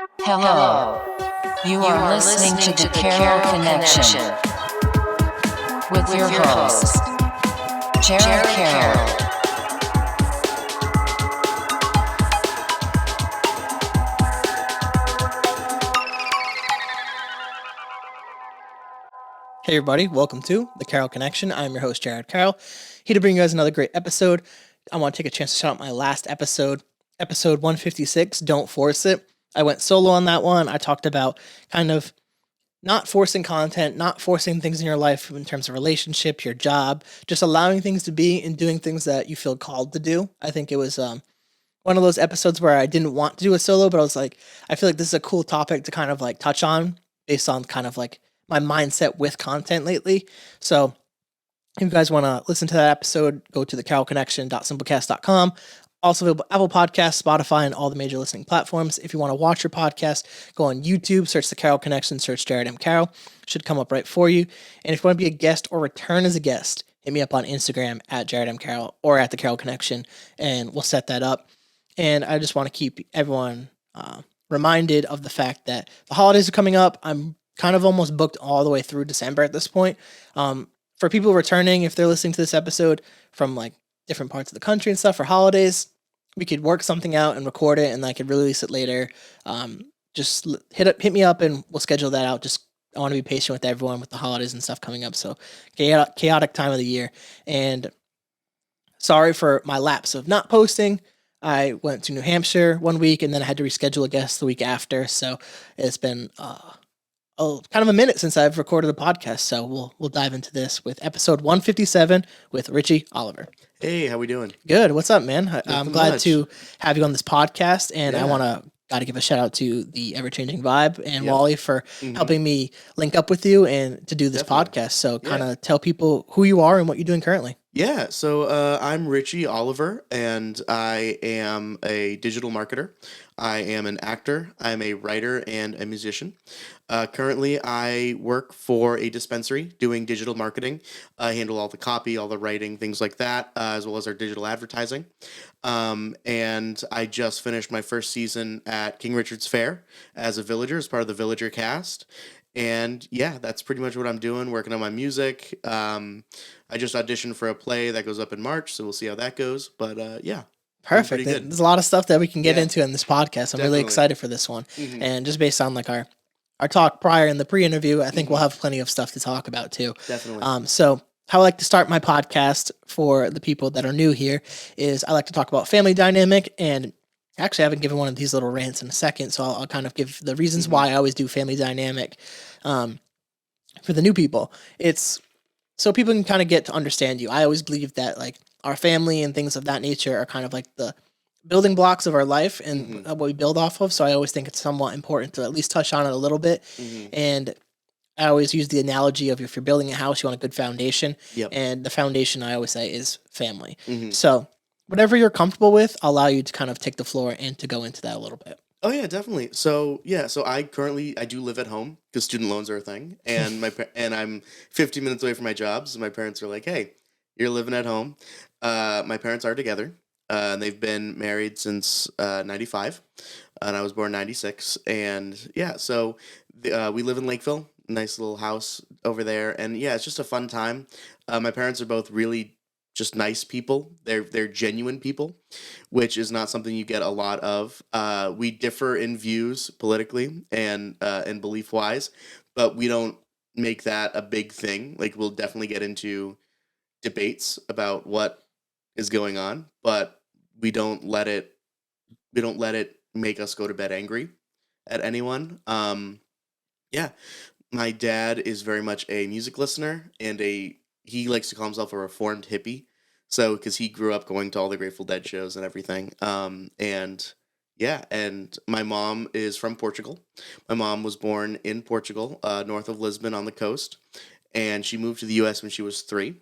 Hello. You are listening to the Carroll Connection with your host, Jared Carroll. Hey everybody, welcome to the Carroll Connection. I'm your host, Jared Carroll, here to bring you guys another great episode. I want to take a chance to shout out my last episode 156, Don't Force It. I went solo on that one. I talked about kind of not forcing content, not forcing things in your life in terms of relationship, your job, just allowing things to be and doing things that you feel called to do. I think it was one of those episodes where I didn't want to do a solo, but I was like, I feel like this is a cool topic to kind of like touch on based on kind of like my mindset with content lately. So if you guys want to listen to that episode, go to thecarrollconnection.simplecast.com. Also available Apple Podcasts, Spotify, and all the major listening platforms. If you want to watch your podcast, go on YouTube, search The Carroll Connection, search Jared M. Carroll. Should come up right for you. And if you want to be a guest or return as a guest, hit me up on Instagram at Jared M. Carroll or at The Carroll Connection, and we'll set that up. And I just want to keep everyone reminded of the fact that the holidays are coming up. I'm kind of almost booked all the way through December at this point. For people returning, if they're listening to this episode from like different parts of the country and stuff for holidays, we could work something out and record it, and I could release it later. Just hit me up, and we'll schedule that out. Just I want to be patient with everyone with the holidays and stuff coming up. So chaotic time of the year, and sorry for my lapse of not posting. I went to New Hampshire one week, and then I had to reschedule a guest the week after. So it's been kind of a minute since I've recorded a podcast. So we'll dive into this with episode 157 with Richie Oliver. Hey, how we doing? Good. What's up, man? I'm glad much. to have you on this podcast, and I Yeah. got to give a shout out to the Ever Changing Vibe and Yep. Wally for helping me link up with you and to do this Definitely. podcast. So kind of tell people who you are and what you're doing currently. Yeah, so I'm Richie Oliver, and I am a digital marketer. I am an actor, I'm a writer, and a musician. Currently, I work for a dispensary doing digital marketing. I handle all the copy, all the writing, things like that, as well as our digital advertising. And I just finished my first season at King Richard's Fair as a villager, as part of the Villager cast. And yeah, that's pretty much what I'm doing, working on my music. I just auditioned for a play that goes up in March, so we'll see how that goes. But yeah, Perfect. pretty good. There's a lot of stuff that we can get Yeah. into in this podcast. I'm really Definitely. excited for this one. Mhm. And just based on like our talk prior in the pre-interview, I think we'll have plenty of stuff to talk about too. Definitely. So how I like to start my podcast for the people that are new here is I like to talk about family dynamic, and actually I haven't given one of these little rants in a second, so I'll kind of give the reasons why I always do family dynamic for the new people. It's so people can kind of get to understand you. I always believe that like our family and things of that nature are kind of like the building blocks of our life and what we build off of. So I always think it's somewhat important to at least touch on it a little bit. And I always use the analogy of if you're building a house, you want a good foundation. Yep. And the foundation I always say is family. Mhm. So whatever you're comfortable with, I'll allow you to kind of take the floor and to go into that a little bit. Oh yeah, definitely. So yeah, so I do live at home because student loans are a thing, and and I'm 15 minutes away from my job. So my parents are like, "Hey, you're living at home." My parents are together, and they've been married since '95, and I was born '96. And yeah, so we live in Lakeville, nice little house over there, and yeah, it's just a fun time. My parents are both really just nice people. They're genuine people, which is not something you get a lot of. We differ in views politically and belief wise, but we don't make that a big thing. Like we'll definitely get into debates about what is going on, but we don't let it make us go to bed angry at anyone. Yeah, my dad is very much a music listener and he likes to call himself a reformed hippie. So, because he grew up going to all the Grateful Dead shows and everything. And yeah, and my mom is from Portugal. My mom was born in Portugal, north of Lisbon on the coast. And she moved to the US when she was 3.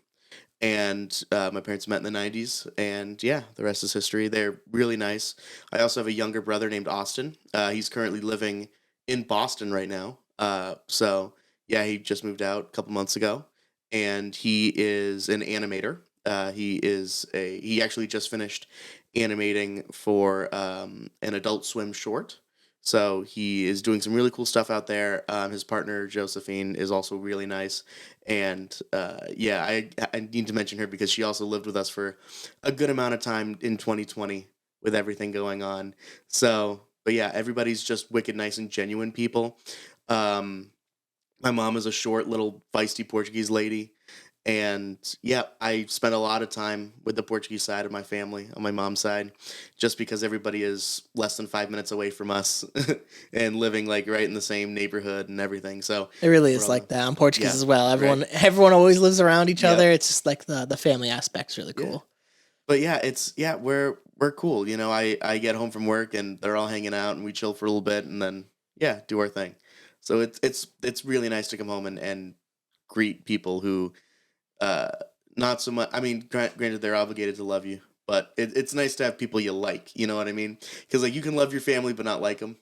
And my parents met in the 90s. And yeah, the rest is history. They're really nice. I also have a younger brother named Austin. He's currently living in Boston right now. So yeah, he just moved out a couple months ago. And he is an animator. He actually just finished animating for an Adult Swim short So he is doing some really cool stuff out there. His partner Josephine is also really nice, and yeah, I need to mention her because she also lived with us for a good amount of time in 2020 with everything going on. So, but yeah, everybody's just wicked nice and genuine people. Um, my mom is a short little feisty Portuguese lady. And yeah, I spent a lot of time with the Portuguese side of my family on my mom's side, just because everybody is less than 5 minutes away from us and living like right in the same neighborhood and everything. So It really we're is all like that. I'm Portuguese yeah, as well. right. Everyone always lives around each Yep. other. It's just like the family aspect's really Yeah. cool. But yeah, we're cool. You know, I get home from work and they're all hanging out and we chill for a little bit and then yeah, do our thing. So it's really nice to come home and greet people who uh not so much. I mean, granted they're obligated to love you, but it's nice to have people you like. You know what I mean? Because like you can love your family but not like them,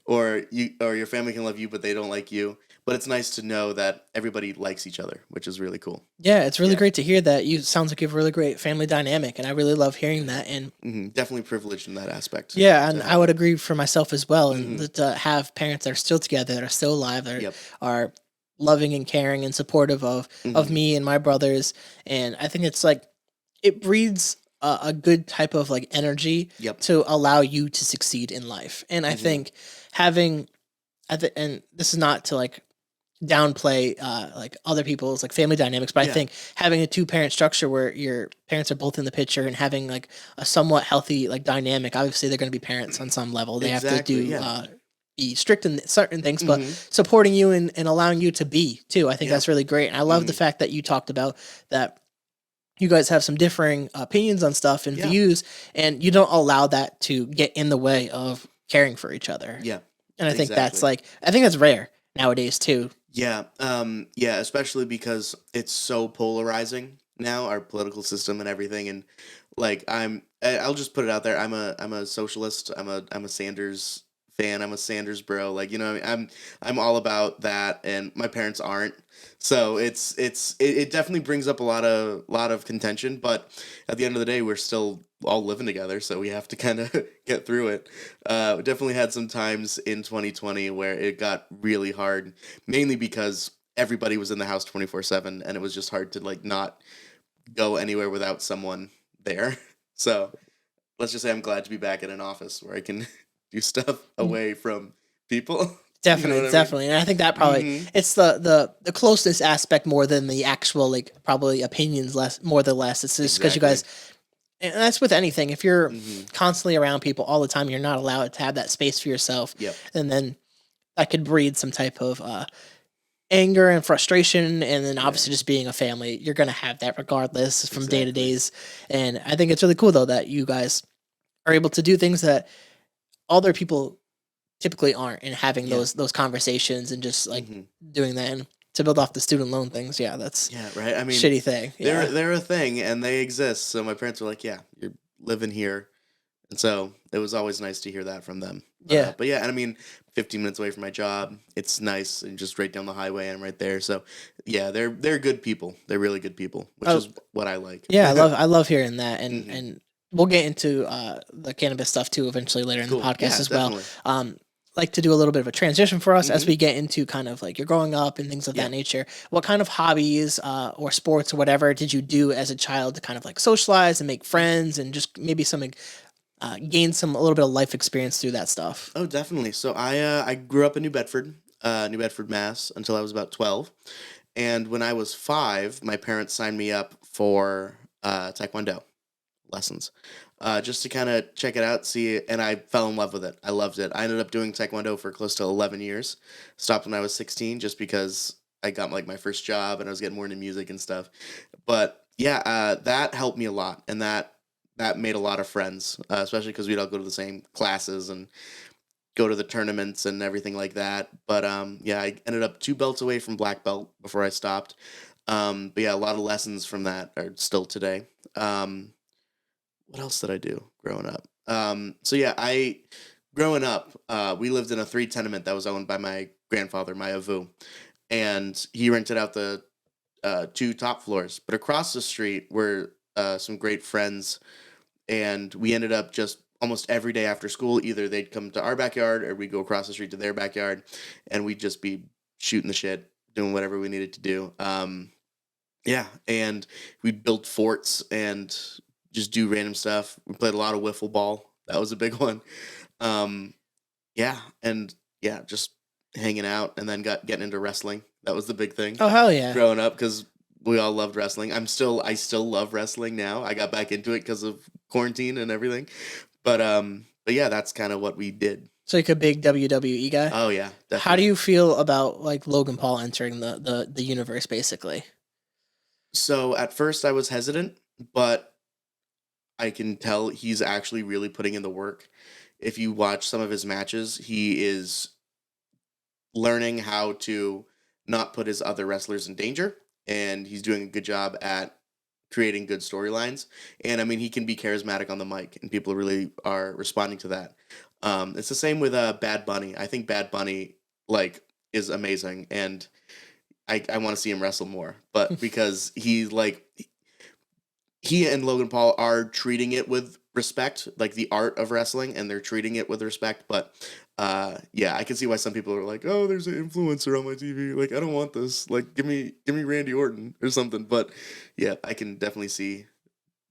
or your family can love you but they don't like you. But it's nice to know that everybody likes each other, which is really cool. Yeah, it's really Yeah. great to hear that. You sounds like you have a really great family dynamic, and I really love hearing that. And Definitely privileged in that aspect. yeah, and I would Definitely. agree for myself as well. And Hmm. to have parents that are still together, that are still alive, that Yep. are loving and caring and supportive of Hmm. me and my brothers. And I think it's like it breeds a good type of like energy Yep. to allow you to succeed in life. And I Hmm. think having, and this is not to like downplay like other people's like family dynamics, but I Yeah. think having a two parent structure where your parents are both in the picture and having like a somewhat healthy like dynamic. Obviously they're going to be parents on some level. They have to Exactly. do Yeah. be strict in certain things, but Hmm. supporting you and allowing you to be too. I think Yeah. that's really great. And I love the Hmm. fact that you talked about that you guys have some differing opinions on stuff and Yeah. views, and you don't allow that to get in the way of caring for each other. Yeah. And Exactly. I think that's rare nowadays too. Yeah. Yeah. Especially because it's so polarizing now, our political system and everything. And like, I'll just put it out there. I'm a socialist. I'm a Sanders fan. I'm a Sanders bro. Like, you know, what I mean, I'm all about that. And my parents aren't. So it definitely brings up a lot of contention. But at the end of the day, we're still all living together. So we have to kind of get through it. We definitely had some times in 2020 where it got really hard, mainly because everybody was in the house 24/7 and it was just hard to like not go anywhere without someone there. So let's just say I'm glad to be back in an office where I can do stuff away from people. You know Definitely, what I mean? definitely, and I think that probably Hmm. it's the closest aspect more than the actual like probably opinions less more than less. It's just because you Exactly. guys, and that's with anything. If you're Hmm. constantly around people all the time, you're not allowed to have that space for yourself, Yep. and then that could breed some type of anger and frustration. And then Yeah. obviously just being a family, you're gonna have that regardless from day to Exactly. days. And I think it's really cool though that you guys are able to do things that other people typically aren't, and having Yeah. those conversations and just like Hmm. doing that. And to build off the student loan things, yeah, that's Yeah. Right. I mean, shitty thing. they're Yeah. they're a thing and they exist. So my parents were like, "Yeah, you're living here." And so it was always nice to hear that from them. Yeah. But yeah, and I mean, 15 minutes away from my job, it's nice and just right down the highway, and I'm right there. So yeah, they're good people. They're really good people, which Oh, is what I like. yeah, I love hearing that. And Hmm. we'll get into the cannabis stuff too eventually later in the Cool. podcast Yeah, as well. definitely. Like to do a little bit of a transition for us as Hmm. we get into kind of like you're growing up and things of Yeah. that nature. What kind of hobbies or sports or whatever did you do as a child to kind of like socialize and make friends and just maybe some gain some a little bit of life experience through that stuff? Oh, definitely. So I grew up in New Bedford, Mass, until I was about 12, and when I was 5, my parents signed me up for Taekwondo lessons, just to kind of check it out, see it, and I fell in love with it. I loved it. I ended up doing Taekwondo for close to 11 years. Stopped when I was 16, just because I got like my first job and I was getting more into music and stuff. But yeah, that helped me a lot, and that made a lot of friends, especially because we'd all go to the same classes and go to the tournaments and everything like that. But yeah, I ended up 2 belts away from black belt before I stopped. But yeah, a lot of lessons from that are still today. Um, what else did I do growing up? So yeah, I growing up, we lived in a 3 tenement that was owned by my grandfather, my avu, and he rented out the 2 top floors. But across the street were some great friends, and we ended up just almost every day after school, either they'd come to our backyard or we'd go across the street to their backyard, and we'd just be shooting the shit, doing whatever we needed to do. Yeah, and we built forts and just do random stuff. We played a lot of wiffle ball. That was a big one. Um, yeah, and yeah, just hanging out, and then getting into wrestling. That was the big thing Oh hell yeah. growing up because we all loved wrestling. I still love wrestling now. I got back into it because of quarantine and everything. But yeah, that's kind of what we did. So you're a big WWE guy. Oh yeah, definitely. How do you feel about like Logan Paul entering the universe basically? So at first I was hesitant, but I can tell he's actually really putting in the work. If you watch some of his matches, he is learning how to not put his other wrestlers in danger, and he's doing a good job at creating good storylines. And I mean, he can be charismatic on the mic, and people really are responding to that. It's the same with Bad Bunny. I think Bad Bunny like is amazing, and I want to see him wrestle more. But because he and Logan Paul are treating it with respect, like the art of wrestling, and they're treating it with respect. But yeah, I can see why some people are like, "Oh, there's an influencer on my TV. Like, I don't want this. Like, give me Randy Orton or something." But yeah, I can definitely see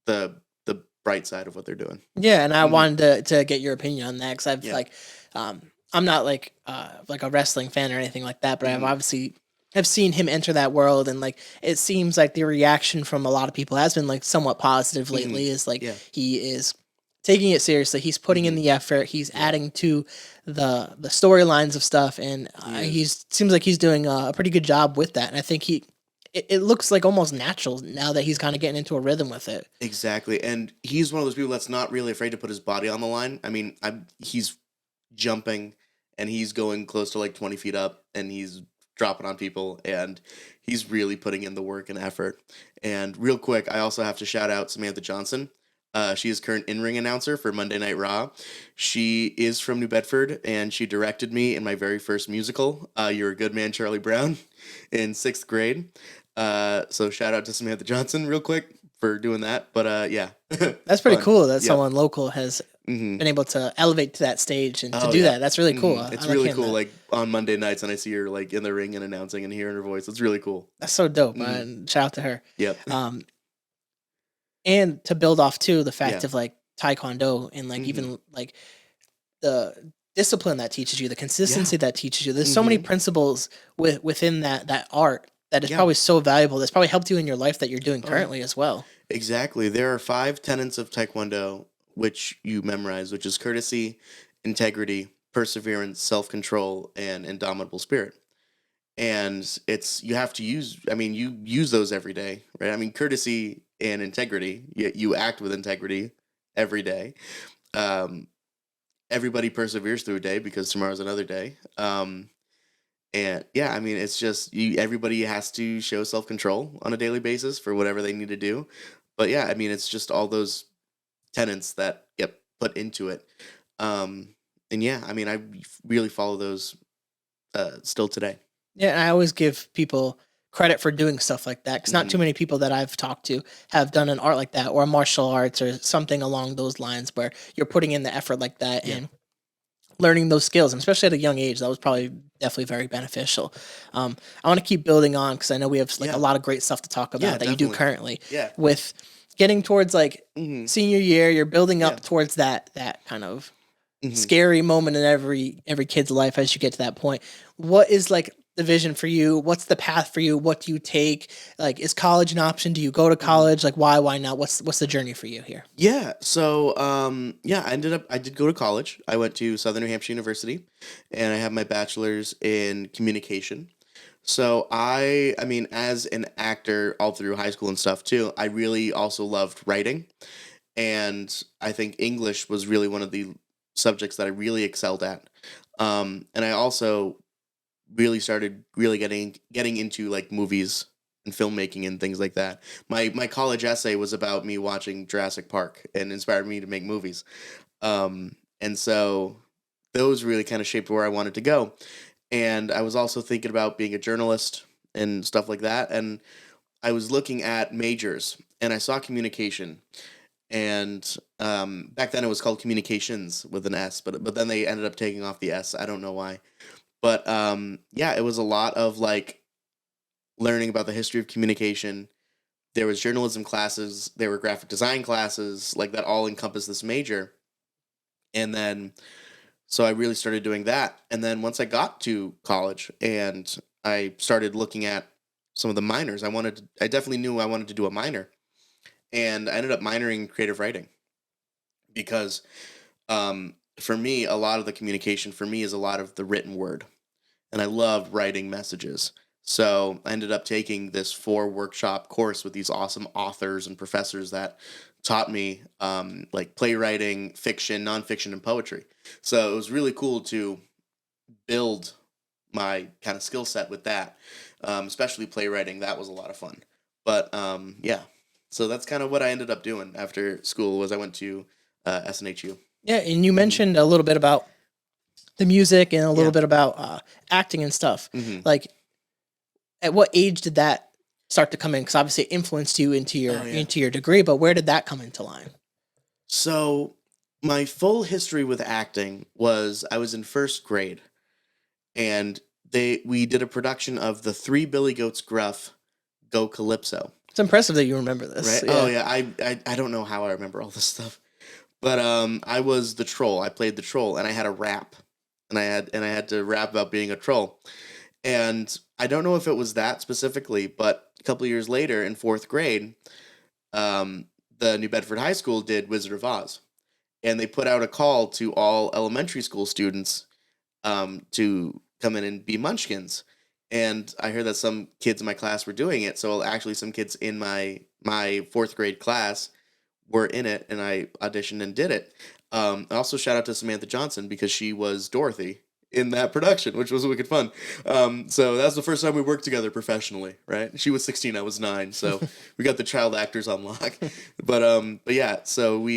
the bright side of what they're doing. Yeah, and I Mhm. wanted to get your opinion on that because I've Yeah. like, I'm not like a wrestling fan or anything like that, but I've Mhm. obviously have seen him enter that world, and like it seems like the reaction from a lot of people has been like somewhat positive lately. Is like Yeah. he is taking it seriously. He's putting in Mhm. the effort. He's adding to the storylines of stuff, and He is. he's seems like he's doing a pretty good job with that. And I think it looks like almost natural now that he's kind of getting into a rhythm with it. Exactly. And he's one of those people that's not really afraid to put his body on the line. I mean, he's jumping and he's going close to like 20 feet up and he's dropping on people and he's really putting in the work and effort. And real quick, I also have to shout out Samantha Johnson. She is current in-ring announcer for Monday Night Raw. She is from New Bedford and she directed me in my very first musical, You're a Good Man, Charlie Brown, in 6th grade. So shout out to Samantha Johnson real quick for doing that. But yeah. That's pretty Fun. cool that Yep. someone local has Mhm. been able to elevate to that stage and to Oh, do yeah. that. That's really cool. It's I like really hearing cool. that. Like on Monday nights, and I see her like in the ring and announcing and hearing her voice. It's really cool. That's so dope. Mhm. And shout out to her. Yep. And to build off too the fact Yeah. of like taekwondo and like even like the discipline that teaches you, the consistency that teaches you. There's so many principles within that art that is Yeah. probably so valuable. That's probably helped you in your life that you're doing Oh, yeah. currently as well. Exactly. There are 5 tenets of Taekwondo which you memorize, which is courtesy, integrity, perseverance, self-control, and indomitable spirit. And it's you have to use. I mean, you use those every day, right? I mean, courtesy and integrity. You act with integrity every day. Um, Everybody perseveres through a day because tomorrow's another day. And yeah, I mean, it's just you. Everybody has to show self control on a daily basis for whatever they need to do. But yeah, I mean, it's just all those tenets that get put into it. Um, and yeah, I mean, I really follow those still today. Yeah, and I always give people credit for doing stuff like that because not too Mhm. many people that I've talked to have done an art like that or martial arts or something along those lines where you're putting in the effort like that Yeah. and learning those skills, and especially at a young age. That was probably definitely very beneficial. I want to keep building on because I know we have like Yeah. a lot of great stuff to talk about Yeah, that you do definitely. currently Yeah. with getting towards like Hmm. senior year. You're building up Yeah. towards that kind of Hmm. scary moment in every kid's life as you get to that point. What is like the vision for you? What's the path for you? What do you take? Like, is college an option? Do you go to college? Like, why not? What's the journey for you here? Yeah. So, yeah, I did go to college. I went to Southern New Hampshire University and I have my bachelor's in communication. So I mean, as an actor all through high school and stuff too, I really also loved writing. And I think English was really one of the subjects that I really excelled at. And I also really started really getting into like movies and filmmaking and things like that. My college essay was about me watching Jurassic Park and inspired me to make movies. And so those really kind of shaped where I wanted to go. And I was also thinking about being a journalist and stuff like that. And I was looking at majors and I saw communication and back then it was called communications with an S, but then they ended up taking off the S. I don't know why, but yeah, it was a lot of like learning about the history of communication. There was journalism classes, there were graphic design classes, like that all encompassed this major. And then so I really started doing that. And then once I got to college and I started looking at some of the minors, I definitely knew I wanted to do a minor. And I ended up minoring in creative writing because for me, a lot of the communication for me is a lot of the written word. And I love writing messages. So I ended up taking this 4 workshop course with these awesome authors and professors that taught me like playwriting, fiction, nonfiction, and poetry. So it was really cool to build my kind of skill set with that, especially playwriting. That was a lot of fun. But yeah, so that's kind of what I ended up doing after school was I went to SNHU. Yeah, and you mentioned a little bit about the music and a little Yeah. bit about acting and stuff. hmm Like, at what age did that start to come in? Because obviously it influenced you into your Oh, yeah. into your degree, but where did that come into line? So my full history with acting was I was in first grade, and we did a production of the Three Billy Goats Gruff Go Calypso. It's impressive that you remember this. Right? Oh yeah, I don't know how I remember all this stuff, but I was the troll. I played the troll, and I had a rap, and I had to rap about being a troll, and I don't know if it was that specifically, but a couple of years later in fourth grade, the New Bedford High School did Wizard of Oz, and they put out a call to all elementary school students to come in and be Munchkins. And I heard that some kids in my class were doing it. So actually, some kids in my fourth grade class were in it, and I auditioned and did it. Also, shout out to Samantha Johnson because she was Dorothy in that production, which was wicked fun. So that was the first time we worked together professionally, right? She was 16, I was 9, so we got the child actors on lock. But yeah, so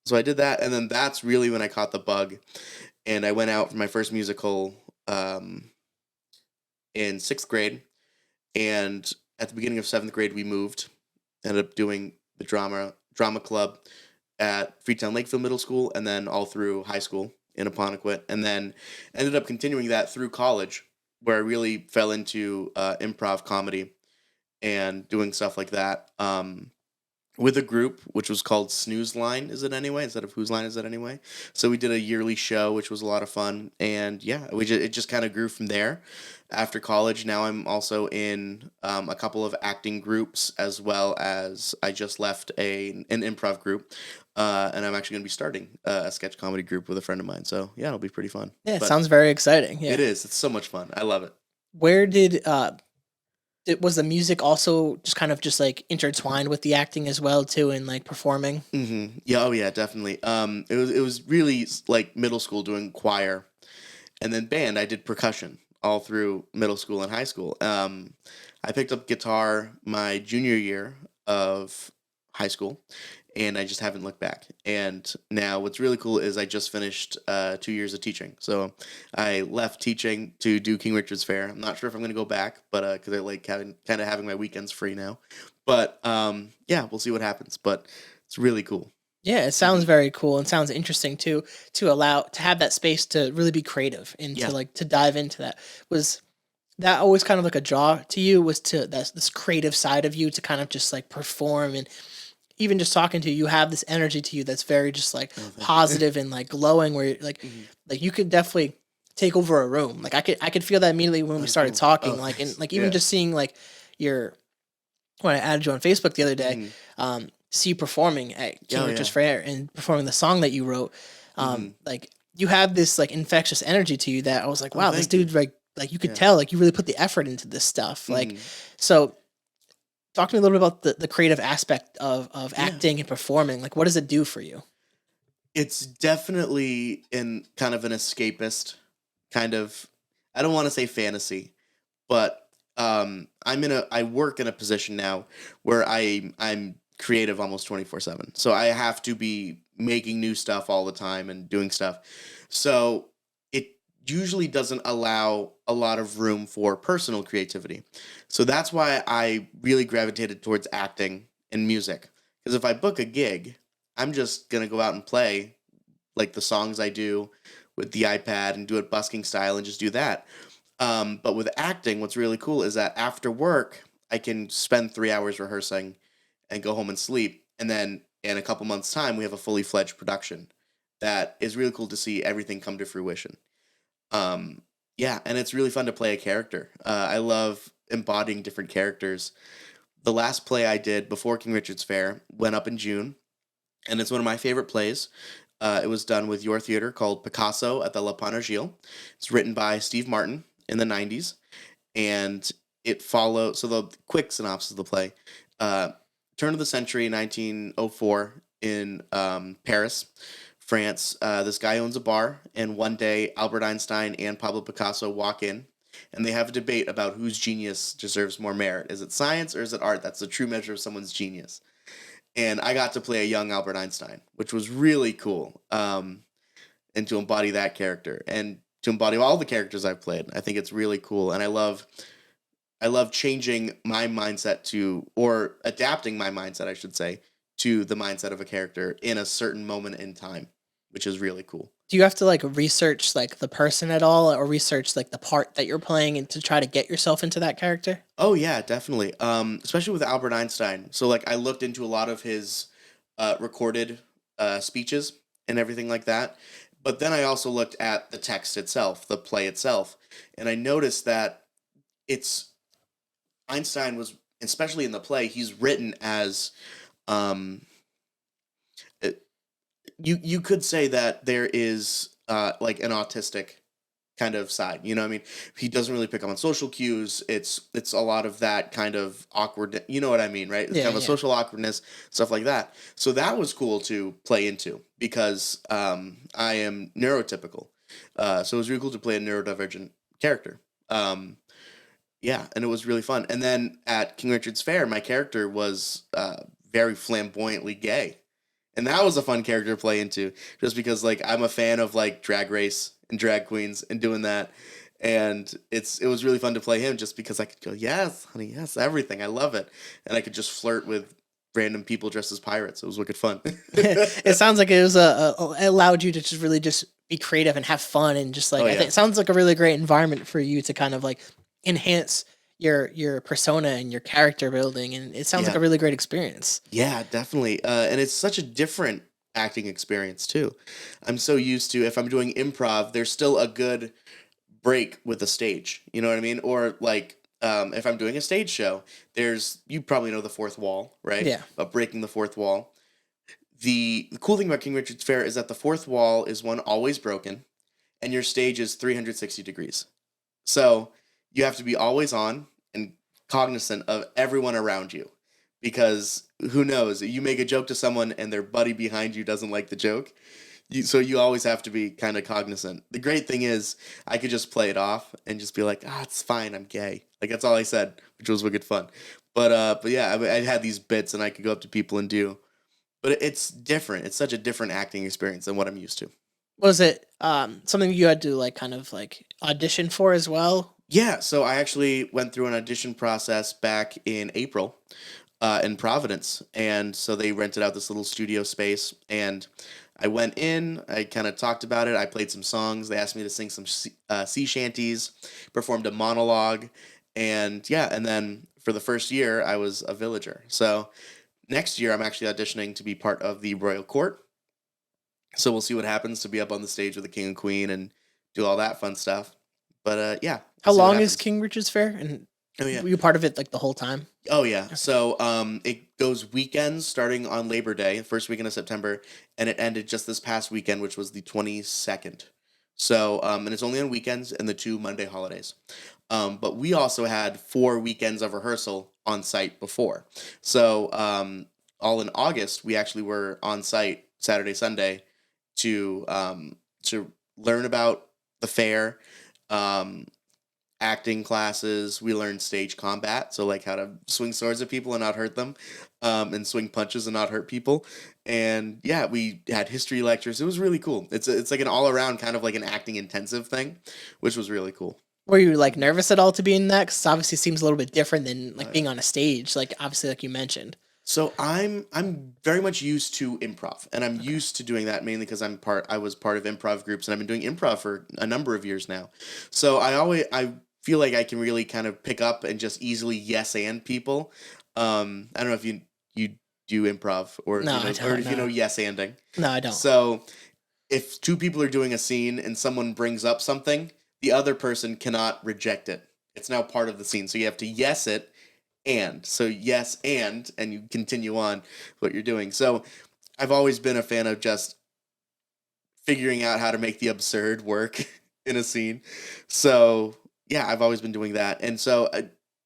so I did that, and then that's really when I caught the bug, and I went out for my first musical in sixth grade, and at the beginning of seventh grade, we moved. Ended up doing the drama club at Freetown Lakeville Middle School, and then all through high school in Apponequet, and then ended up continuing that through college, where I really fell into improv comedy and doing stuff like that with a group which was called Snooze Line Is It Anyway instead of Whose Line Is It Anyway. So we did a yearly show, which was a lot of fun, and yeah, it just kind of grew from there. After college, now I'm also in a couple of acting groups, as well as I just left an improv group, and I'm actually going to be starting a sketch comedy group with a friend of mine. So yeah, it'll be pretty fun. Yeah, it But sounds very exciting. Yeah. it is. It's so much fun. I love it. Where was the music also just kind of just like intertwined with the acting as well too, and like performing? Yeah. Oh yeah, definitely. It was really like middle school doing choir, and then band. I did percussion all through middle school and high school. I picked up guitar my junior year of high school, and I just haven't looked back. And now what's really cool is I just finished 2 years of teaching. So I left teaching to do King Richard's Fair. I'm not sure if I'm going to go back, but because I like kind of having my weekends free now. But yeah, we'll see what happens. But it's really cool. Yeah, it sounds very cool and sounds interesting too, to have that space to really be creative and Yeah. to like to dive into that. Was that always kind of like a draw to you, was to that's this creative side of you to kind of just like perform, and even just talking to you, you have this energy to you that's very just like thank you. positive and like glowing, where you're Mhm. like you could definitely take over a room. Like I could feel that immediately when we started cool. talking, Oh, like, and thanks. like even Yeah. just seeing like your, when I added you on Facebook the other day, Mhm. see you performing at King Oh, Richard's yeah. Fair and performing the song that you wrote. Mhm. Like you have this like infectious energy to you that I was like, Oh, wow, this thank you. dude like you could Yeah. tell like you really put the effort into this stuff. Like, Mhm. so talk to me a little bit about the creative aspect of Yeah. acting and performing. Like, what does it do for you? It's definitely in kind of an escapist kind of, I don't want to say fantasy, but I work in a position now where I'm creative almost 24/7. So I have to be making new stuff all the time and doing stuff. So it usually doesn't allow a lot of room for personal creativity. So that's why I really gravitated towards acting and music. Because if I book a gig, I'm just gonna go out and play like the songs I do with the iPad and do it busking style and just do that. But with acting, what's really cool is that after work, I can spend 3 hours rehearsing and go home and sleep. And then in a couple months' time, we have a fully fledged production that is really cool to see everything come to fruition. Um, yeah, and it's really fun to play a character. I love embodying different characters. The last play I did before King Richard's Fair went up in June, and it's one of my favorite plays. It was done with your theater called Picasso at the La Panagile. It's written by Steve Martin in the 90s, and it follows. So the quick synopsis of the play: uh, turn of the century, 1904, in Paris, France. This guy owns a bar, and one day Albert Einstein and Pablo Picasso walk in, and they have a debate about whose genius deserves more merit. Is it science or is it art? That's the true measure of someone's genius. And I got to play a young Albert Einstein, which was really cool. And to embody that character and to embody all the characters I've played, I think it's really cool. And I love changing my mindset to, or adapting my mindset, I should say, to the mindset of a character in a certain moment in time, which is really cool. Do you have to like research like the person at all, or research like the part that you're playing, and to try to get yourself into that character? Oh yeah, definitely. Especially with Albert Einstein. So like I looked into a lot of his recorded speeches and everything like that. But then I also looked at the text itself, the play itself, and I noticed that it's Einstein was, especially in the play, he's written as um, you could say that there is like an autistic kind of side. You know what I mean? He doesn't really pick up on social cues. It's a lot of that kind of awkward, you know what I mean, right? It's Yeah, kind of a yeah. social awkwardness, stuff like that. So that was cool to play into because I am neurotypical. So it was really cool to play a neurodivergent character. Yeah, and it was really fun. And then at King Richard's Fair, my character was very flamboyantly gay, and that was a fun character to play into, just because like I'm a fan of like Drag Race and drag queens and doing that, and it was really fun to play him just because I could go, yes, honey, yes, everything, I love it, and I could just flirt with random people dressed as pirates. It was wicked fun. It sounds like it was it allowed you to just really just be creative and have fun, and just like Oh I think yeah, it sounds like a really great environment for you to kind of like enhance your persona and your character building, and it sounds like yeah, a really great experience. yeah, definitely. And it's such a different acting experience too. I'm so used to, if I'm doing improv, there's still a good break with the stage. You know what I mean? Or like if I'm doing a stage show, there's, you probably know the fourth wall, right? Yeah. About breaking the fourth wall. The cool thing about King Richard's Fair is that the fourth wall is one always broken, and your stage is 360 degrees. So you have to be always on and cognizant of everyone around you, because who knows? You make a joke to someone and their buddy behind you doesn't like the joke. So you always have to be kind of cognizant. The great thing is I could just play it off and just be like, it's fine, I'm gay. Like that's all I said, which was wicked fun. But yeah, I had these bits and I could go up to people and do. But it's different. It's such a different acting experience than what I'm used to. Was it something you had to like kind of like audition for as well? Yeah, so I actually went through an audition process back in April in Providence. And so they rented out this little studio space. And I went in, I kind of talked about it. I played some songs. They asked me to sing some sea shanties, performed a monologue. And yeah, and then for the first year, I was a villager. So next year, I'm actually auditioning to be part of the royal court. So we'll see what happens to be up on the stage with the king and queen and do all that fun stuff. But yeah, How we'll see what long is happens. King Richard's Fair? And Oh yeah. were you part of it like the whole time? Oh yeah. So it goes weekends starting on Labor Day, first weekend of September, and it ended just this past weekend, which was the 22nd. So and it's only on weekends and the 2 Monday holidays. But we also had 4 weekends of rehearsal on site before. So all in August, we actually were on site Saturday, Sunday to learn about the fair. Um, Acting classes. We learned stage combat, so like how to swing swords at people and not hurt them, and swing punches and not hurt people. And yeah, we had history lectures. It was really cool. It's like an all around kind of like an acting intensive thing, which was really cool. Were you like nervous at all to be in that? Because obviously it seems a little bit different than like Uh, being on a stage, like obviously like you mentioned. So I'm very much used to improv, and I'm used to doing that mainly because I was part of improv groups, and I've been doing improv for a number of years now. So I feel like I can really kind of pick up and just easily yes and people. I don't know if you do improv, or if No, you I know, or don't. if you know No, yes anding. no, I don't. So if two people are doing a scene and someone brings up something, the other person cannot reject it. It's now part of the scene, so you have to yes it and so yes and you continue on what you're doing. So I've always been a fan of just figuring out how to make the absurd work in a scene. So yeah, I've always been doing that. And so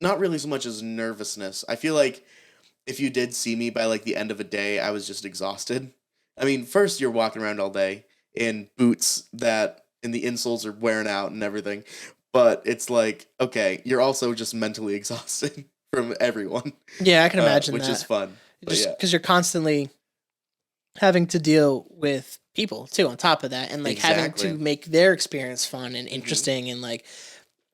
not really so much as nervousness. I feel like if you did see me by like the end of a day, I was just exhausted. I mean, first you're walking around all day in boots that and the insoles are wearing out and everything. But it's like, okay, you're also just mentally exhausted from everyone, Yeah, I can imagine which is that. fun. But Just yeah, because you're constantly having to deal with people too on top of that, and like having exactly. to make their experience fun and Hmm. interesting, and like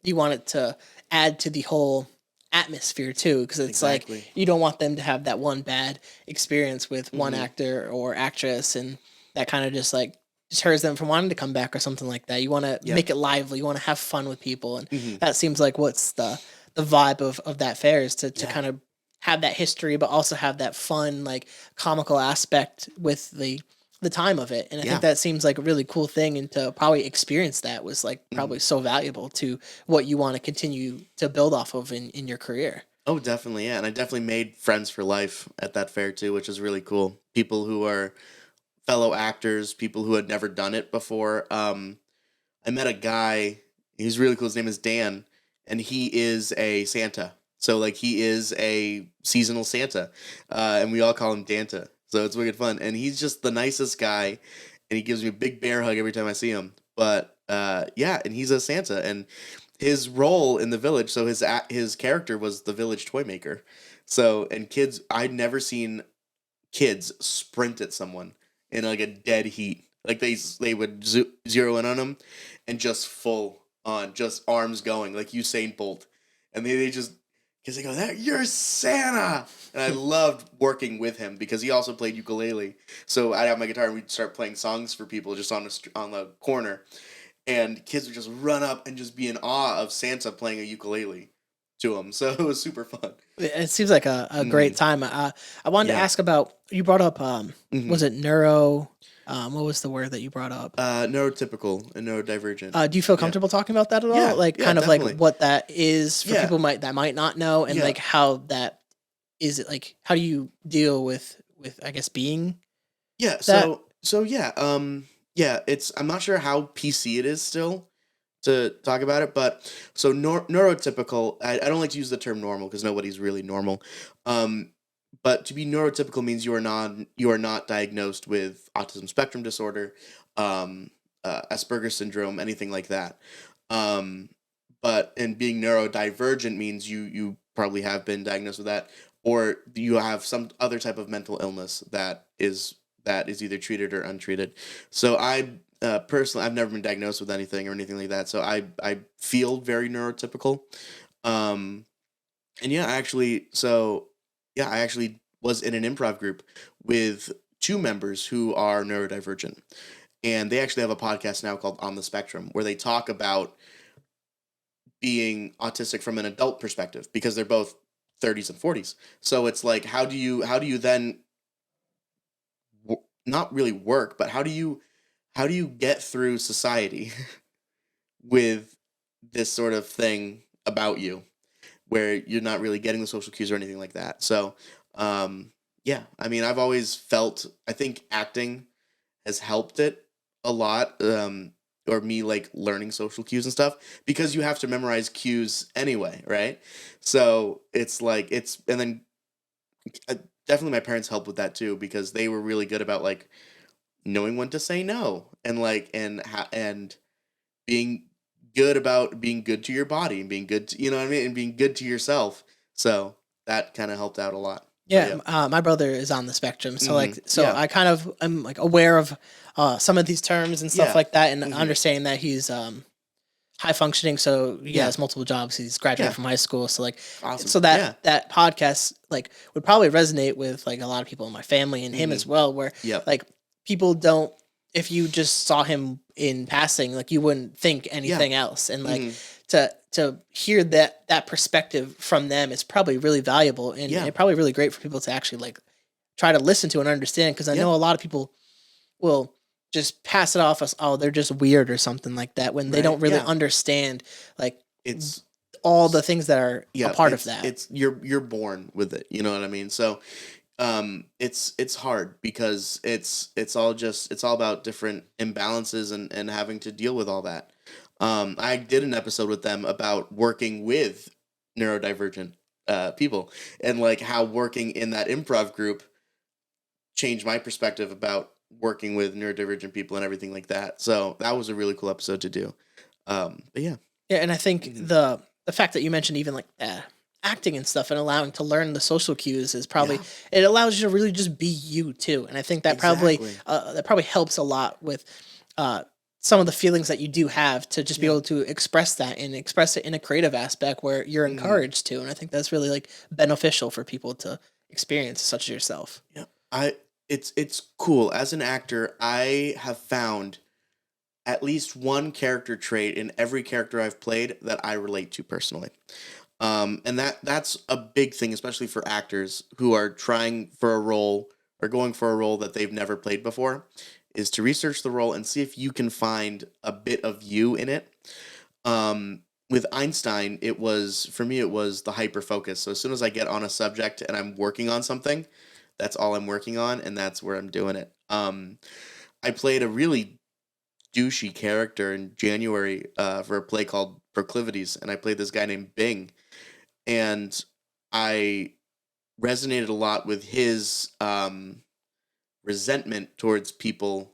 you want it to add to the whole atmosphere too, because it's like Exactly. you don't want them to have that one bad experience with one Hmm. actor or actress, and that kind of just like deters them from wanting to come back or something like that. You want to Yeah. make it lively, you want to have fun with people, and Hmm. that seems like what's the vibe of that fair is to Yeah. kind of have that history but also have that fun like comical aspect with the time of it. And I think Yeah. that seems like a really cool thing, and to probably experience that was like Hmm. probably so valuable to what you want to continue to build off of in your career. Oh, definitely. Yeah. And I definitely made friends for life at that fair too, which is really cool. People who are fellow actors, people who had never done it before. I met a guy, he's really cool. His name is Dan, and he is a Santa. So, like, he is a seasonal Santa. And we all call him Danta. So it's wicked fun. And he's just the nicest guy, and he gives me a big bear hug every time I see him. But yeah, and he's a Santa. And his role in the village, so his character was the village toy maker. So, and kids, I'd never seen kids sprint at someone in like a dead heat. Like they would zero in on them and just full on, just arms going like Usain Bolt, and they just because they go that you're Santa, and I loved working with him because he also played ukulele. So I'd have my guitar and we'd start playing songs for people just on the corner, and kids would just run up and just be in awe of Santa playing a ukulele to them. So it was super fun. It seems like a great Hmm. time. I wanted to Yeah. ask about, you brought up Hmm. was it neuro, what was the word that you brought up? Neurotypical and neurodivergent. Do you feel Yeah. comfortable talking about that at all? Yeah. Like Yeah. kind of like Definitely. what that is for Yeah. people might not know, and Yeah. like how that is it, like how do you deal with I guess being Yeah. that? So yeah. Yeah. It's I'm not sure how PC it is still to talk about it, but so neurotypical. I don't like to use the term normal because nobody's really normal. Um, but to be neurotypical means you are not diagnosed with autism spectrum disorder, Asperger's syndrome, anything like that. Um, but and being neurodivergent means you probably have been diagnosed with that, or you have some other type of mental illness that is either treated or untreated. So I personally, I've never been diagnosed with anything like that. So I feel very neurotypical. Um, and yeah, I actually was in an improv group with two members who are neurodivergent, and they actually have a podcast now called On the Spectrum where they talk about being autistic from an adult perspective because they're both 30s and 40s. So it's like how do you then not really work, but how do you get through society with this sort of thing about you where you're not really getting the social cues or anything like that. So um yeah, I mean, I've always felt, I think acting has helped it a lot, or me like learning social cues and stuff because you have to memorize cues anyway, right? So it's like it's and then uh, definitely my parents helped with that too because they were really good about like knowing when to say no and like and being good about being good to your body and being good to, you know what I mean, and being good to yourself. So that kind of helped out a lot. But Yeah, yeah. my brother is on the spectrum, so like, so Yeah. I kind of am like aware of some of these terms and stuff Yeah. like that, and Hmm. understanding that high functioning, so he Yeah. has multiple jobs. He's graduated Yeah. from high school, so like, Awesome. so that podcast like would probably resonate with like a lot of people in my family and him as well. Where Yep. like people don't, if you just saw him in passing, like you wouldn't think anything else, and like to hear that perspective from them is probably really valuable and probably really great for people to actually like try to listen to and understand, because I know a lot of people will just pass it off as, oh, they're just weird or something like that, when they don't really understand like It's all the things that are a part of that. It's you're born with it. You know what I mean? So it's hard because it's all about different imbalances and having to deal with all that. I did an episode with them about working with neurodivergent people, and like how working in that improv group changed my perspective about working with neurodivergent people and everything like that. So that was a really cool episode to do. But yeah. Yeah, and I think the fact that you mentioned even like acting and stuff and allowing to learn the social cues is probably it allows you to really just be you too. And I think that probably helps a lot with some of the feelings that you do have, to just be able to express that and express it in a creative aspect where you're encouraged to. And I think that's really like beneficial for people to experience, such as yourself. Yeah. It's cool. As an actor, I have found at least one character trait in every character I've played that I relate to personally. And that's a big thing, especially for actors who are trying for a role or going for a role that they've never played before, is to research the role and see if you can find a bit of you in it. With Einstein, for me, it was the hyper focus. So as soon as I get on a subject and I'm working on something, that's all I'm working on, and that's where I'm doing it. I played a really douchey character in January for a play called Proclivities, and I played this guy named Bing, and I resonated a lot with his resentment towards people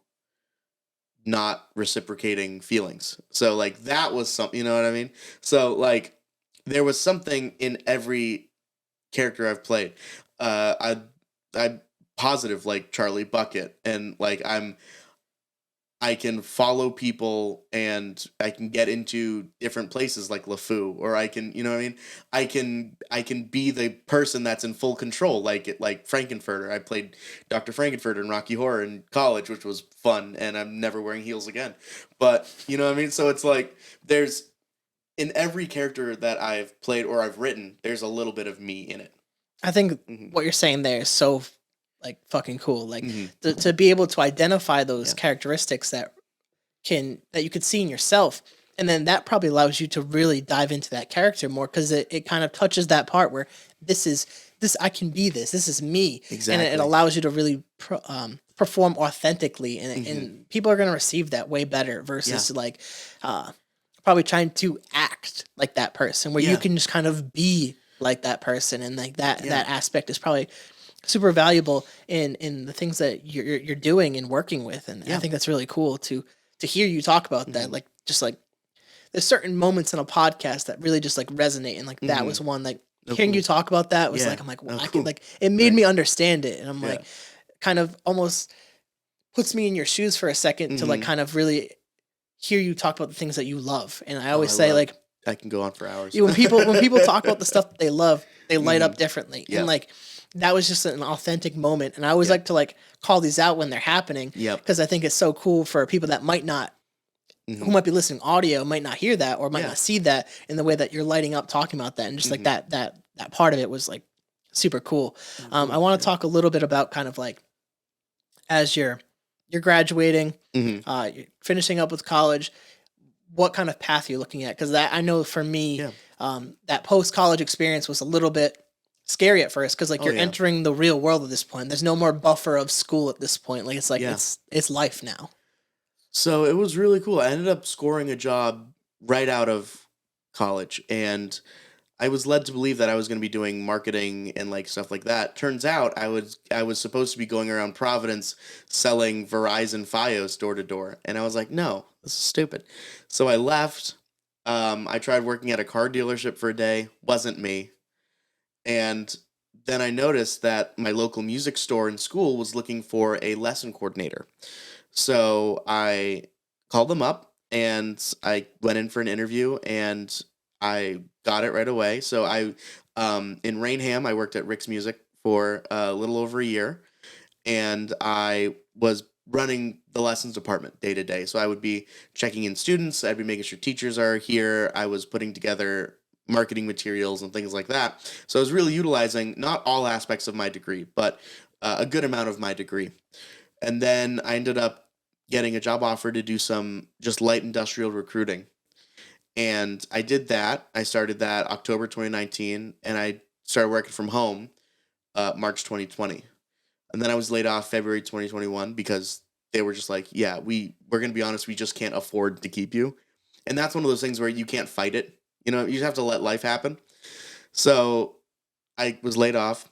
not reciprocating feelings. So like that was something, you know what I mean? So like there was something in every character I've played. I'm positive like Charlie Bucket, and like I can follow people and I can get into different places like LeFou, or I can, you know what I mean? I can be the person that's in full control, like Frankenfurter. I played Dr. Frankenfurter in Rocky Horror in college, which was fun, and I'm never wearing heels again. But, you know what I mean? So it's like there's in every character that I've played or I've written, there's a little bit of me in it. I think what you're saying there is so like fucking cool. Like to be able to identify those characteristics that you could see in yourself. And then that probably allows you to really dive into that character more, because it kind of touches that part where this I can be this is me. Exactly. And it allows you to really perform authentically, and people are going to receive that way better versus like probably trying to act like that person, where you can just kind of be like that person. And like that aspect is probably super valuable in the things that you're doing and working with. And I think that's really cool to hear you talk about that. Like just like there's certain moments in a podcast that really just like resonate, and like that was one. Like hearing you talk about that was like, I'm like, well, I can like, it made me understand it, and I'm like kind of almost puts me in your shoes for a second to like kind of really hear you talk about the things that you love. And I always say like I can go on for hours. when people talk about the stuff that they love, they light up differently. And like that was just an authentic moment. And I always like to like call these out when they're happening, because I think it's so cool for people that might not, who might be listening audio, might not hear that or might not see that in the way that you're lighting up talking about that. And just like that part of it was like super cool. I want to talk a little bit about kind of like, as you're graduating, you're finishing up with college, what kind of path you're looking at? Because that, I know for me, that post-college experience was a little bit scary at first, because like you're entering the real world at this point. There's no more buffer of school at this point. Like it's like it's life now. So it was really cool. I ended up scoring a job right out of college, and I was led to believe that I was going to be doing marketing and like stuff like that. Turns out I was supposed to be going around Providence selling Verizon Fios door to door, and I was like, no, this is stupid. So I left. I tried working at a car dealership for a day. Wasn't me. And then I noticed that my local music store in school was looking for a lesson coordinator. So I called them up, and I went in for an interview, and I got it right away. So in Rainham, I worked at Rick's Music for a little over a year, and I was running the lessons department day to day. So I would be checking in students, I'd be making sure teachers are here, I was putting together marketing materials and things like that. So I was really utilizing not all aspects of my degree, but a good amount of my degree. And then I ended up getting a job offer to do some just light industrial recruiting. And I did that. I started that October 2019, and I started working from home March 2020. And then I was laid off February 2021 because they were just like, yeah, we're going to be honest, we just can't afford to keep you. And that's one of those things where you can't fight it. You know, you just have to let life happen. So I was laid off.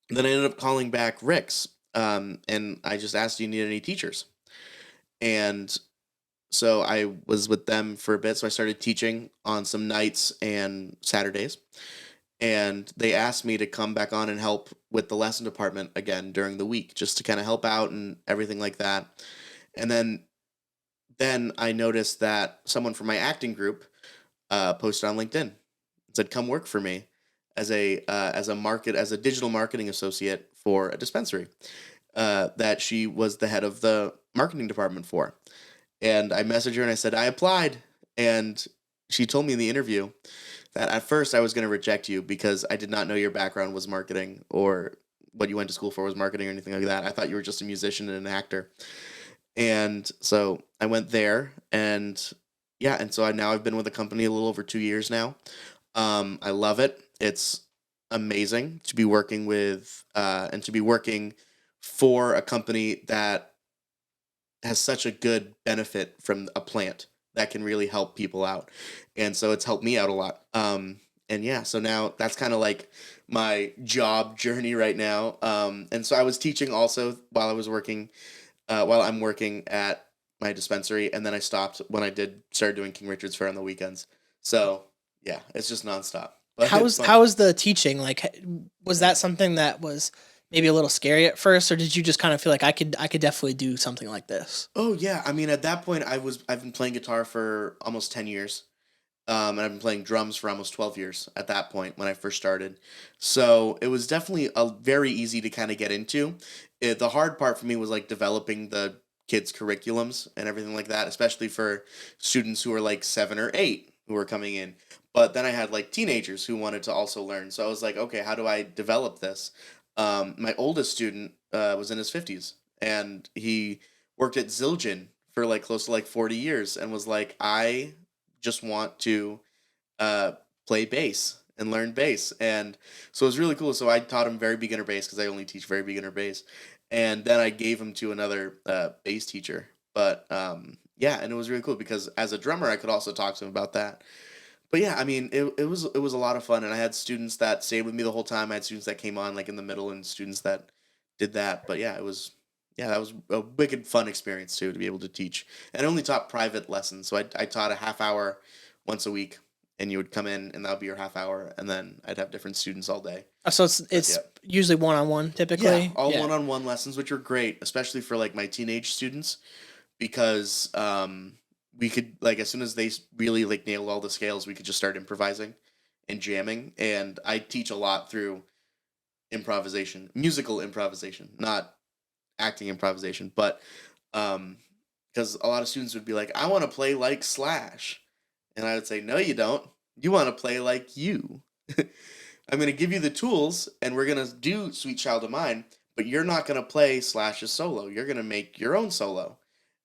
Then I ended up calling back Rick's, and I just asked, do you need any teachers? And so I was with them for a bit. So I started teaching on some nights and Saturdays. And they asked me to come back on and help with the lesson department again during the week, just to kind of help out and everything like that. And then I noticed that someone from my acting group posted on LinkedIn, said, "Come work for me as a digital marketing associate for a dispensary that she was the head of the marketing department for." And I messaged her and I said, "I applied." And she told me in the interview that at first I was going to reject you because I did not know your background was marketing, or what you went to school for was marketing or anything like that. I thought you were just a musician and an actor. And so I went there, and yeah, and so I've been with the company a little over 2 years now. I love it. It's amazing to be working with and to be working for a company that has such a good benefit from a plant that can really help people out. And so it's helped me out a lot. And yeah, so now that's kind of like my job journey right now. And so I was teaching also while I'm working at my dispensary, and then I stopped when I did start doing King Richard's Fair on the weekends. So yeah, it's just nonstop. But it's fun. How was the teaching? Like, was that something that was maybe a little scary at first, or did you just kind of feel like I could definitely do something like this? Oh yeah, I mean at that point I've been playing guitar for almost 10 years. And I've been playing drums for almost 12 years at that point when I first started. So it was definitely a very easy to kind of get into. The hard part for me was like developing the kids' curriculums and everything like that, especially for students who were like 7 or 8 who were coming in. But then I had like teenagers who wanted to also learn. So I was like, okay, how do I develop this? My oldest student was in his 50s, and he worked at Zildjian for like close to like 40 years and was like, I just want to uh, play bass and learn bass. And so it was really cool. So I taught him very beginner bass because I only teach very beginner bass. And then I gave him to another bass teacher. But yeah, and it was really cool because as a drummer, I could also talk to him about that. But yeah, I mean, it was a lot of fun, and I had students that stayed with me the whole time. I had students that came on like in the middle, and students that did that. But yeah, that was a wicked fun experience too to be able to teach. And I only taught private lessons, so I taught a half hour once a week, and you would come in, and that would be your half hour, and then I'd have different students all day. So it's Yeah. usually one on one typically. Yeah, all one-on-one lessons, which are great, especially for like my teenage students, because we could like as soon as they really like nail all the scales, we could just start improvising and jamming. And I teach a lot through improvisation, musical improvisation, not acting improvisation, but because a lot of students would be like, I want to play like Slash, and I would say, no, you don't. You want to play like you. I'm going to give you the tools, and we're going to do Sweet Child of Mine, but you're not going to play Slash's solo. You're going to make your own solo.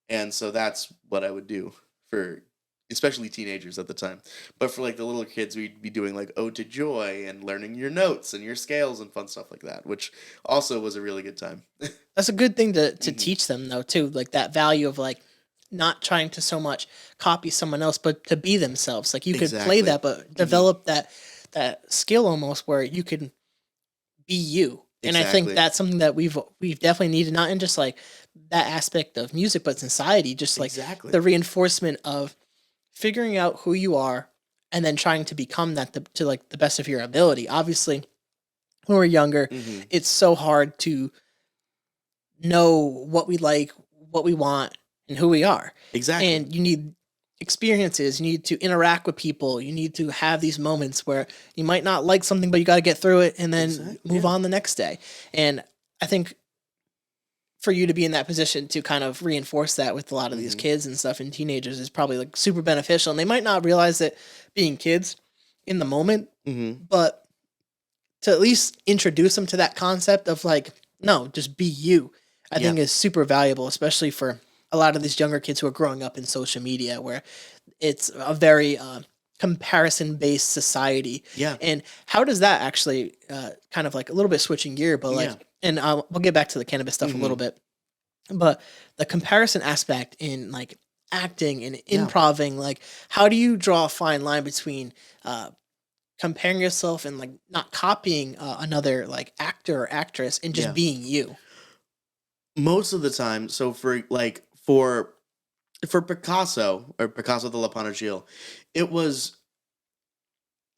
And so that's what I would do for especially teenagers at the time. But for like the little kids, we'd be doing like Ode to Joy and learning your notes and your scales and fun stuff like that, which also was a really good time. That's a good thing to Mhm. teach them though too, like that value of like not trying to so much copy someone else, but to be themselves. Like you could play Exactly. that, but develop that skill almost where you can be you. And I think Exactly. that's something that we've definitely needed, not in just like that aspect of music, but society, just like Exactly. the reinforcement of figuring out who you are and then trying to become that to like the best of your ability. Obviously, when we're younger, Hmm. it's so hard to know what we like, what we want, and who we are. Exactly. And you need experiences. You need to interact with people. You need to have these moments where you might not like something, but you got to get through it and then move on the next day. And I think for you to be in that position to kind of reinforce that with a lot of these kids and stuff and teenagers is probably like super beneficial. And they might not realize it being kids in the moment, but to at least introduce them to that concept of like, no, just be you, I think is super valuable, especially for a lot of these younger kids who are growing up in social media where it's a very comparison based society. Yeah. And how does that actually kind of like a little bit switching gear, but like, and we'll get back to the cannabis stuff a little bit, but the comparison aspect in like acting and improving, like how do you draw a fine line between comparing yourself and like not copying another like actor or actress and just being you? Most of the time, so for Picasso or Picasso de la Panagile, it was